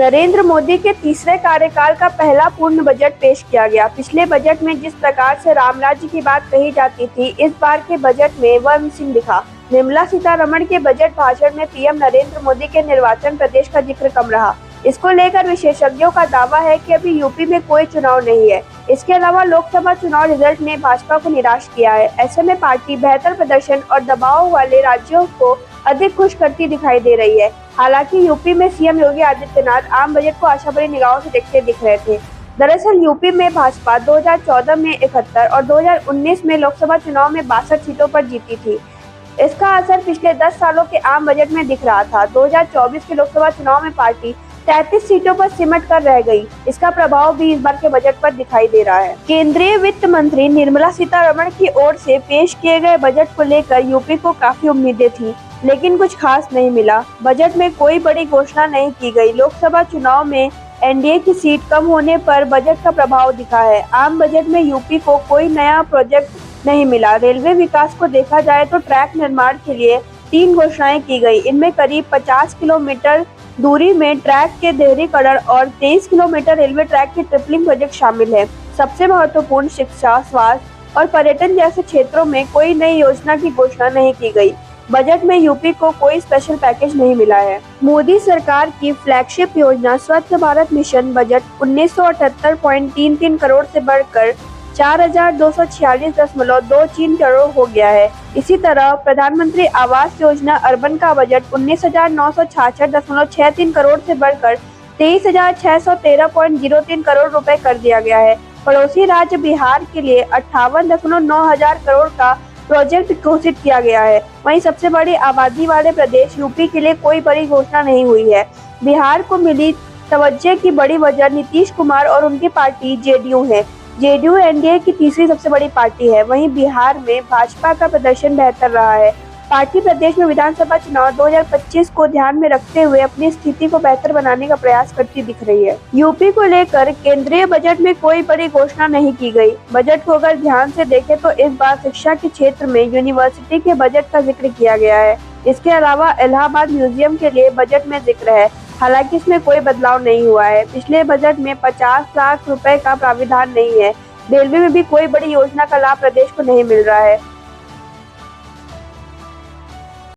नरेंद्र मोदी के तीसरे कार्यकाल का पहला पूर्ण बजट पेश किया गया। पिछले बजट में जिस प्रकार से राम राज्य की बात कही जाती थी, इस बार के बजट में वह मिसिंग दिखा। निर्मला सीतारमण के बजट भाषण में पीएम नरेंद्र मोदी के निर्वाचन प्रदेश का जिक्र कम रहा। इसको लेकर विशेषज्ञों का दावा है कि अभी यूपी में कोई चुनाव नहीं है। इसके अलावा लोकसभा चुनाव रिजल्ट ने भाजपा को निराश किया है। ऐसे में पार्टी बेहतर प्रदर्शन और दबाव वाले राज्यों को अधिक खुश करती दिखाई दे रही है। हालांकि यूपी में सीएम योगी आदित्यनाथ आम बजट को आशा भरी निगाहों से देखते दिख रहे थे। दरअसल यूपी में भाजपा 2014 में 71 और 2019 में लोकसभा चुनाव में 62 सीटों पर जीती थी। इसका असर पिछले 10 सालों के आम बजट में दिख रहा था। 2024 के लोकसभा चुनाव में पार्टी 33 सीटों पर सिमट कर रह गई। इसका प्रभाव भी इस बार के बजट पर दिखाई दे रहा है। केंद्रीय वित्त मंत्री निर्मला सीतारमण की ओर से पेश किए गए बजट को लेकर यूपी को काफी उम्मीदें थी, लेकिन कुछ खास नहीं मिला। बजट में कोई बड़ी घोषणा नहीं की गई। लोकसभा चुनाव में एनडीए की सीट कम होने पर बजट का प्रभाव दिखा है। आम बजट में यूपी को कोई नया प्रोजेक्ट नहीं मिला। रेलवे विकास को देखा जाए तो ट्रैक निर्माण के लिए 3 घोषणाएं की गई। इनमें करीब 50 किलोमीटर दूरी में ट्रैक के दोहरीकरण और 23 किलोमीटर रेलवे ट्रैक की ट्रिपलिंग प्रोजेक्ट शामिल है। सबसे महत्वपूर्ण शिक्षा, स्वास्थ्य और पर्यटन जैसे क्षेत्रों में कोई नई योजना की घोषणा नहीं की गई। बजट में यूपी को कोई स्पेशल पैकेज नहीं मिला है। मोदी सरकार की फ्लैगशिप योजना स्वच्छ भारत मिशन बजट 1978.33 करोड़ से बढ़कर 4246.23 करोड़ हो गया है। इसी तरह प्रधानमंत्री आवास योजना अर्बन का बजट 19,966.63 करोड़ से बढ़कर 23,613.03 करोड़ रुपए कर दिया गया है। पड़ोसी राज्य बिहार के लिए 58.9 हजार करोड़ का प्रोजेक्ट घोषित किया गया है। वहीं सबसे बड़ी आबादी वाले प्रदेश यूपी के लिए कोई बड़ी घोषणा नहीं हुई है। बिहार को मिली तवज्जो की बड़ी वजह नीतीश कुमार और उनकी पार्टी जेडीयू है। जेडीयू एनडीए की तीसरी सबसे बड़ी पार्टी है। वहीं बिहार में भाजपा का प्रदर्शन बेहतर रहा है। पार्टी प्रदेश में विधानसभा चुनाव 2025 को ध्यान में रखते हुए अपनी स्थिति को बेहतर बनाने का प्रयास करती दिख रही है। यूपी को लेकर केंद्रीय बजट में कोई बड़ी घोषणा नहीं की गई। बजट को अगर ध्यान से देखें तो इस बार शिक्षा के क्षेत्र में यूनिवर्सिटी के बजट का जिक्र किया गया है। इसके अलावा इलाहाबाद म्यूजियम के लिए बजट में जिक्र है। हालांकि इसमें कोई बदलाव नहीं हुआ है। पिछले बजट में 50 लाख रुपए का प्राविधान नहीं है। रेलवे में भी कोई बड़ी योजना का लाभ प्रदेश को नहीं मिल रहा है।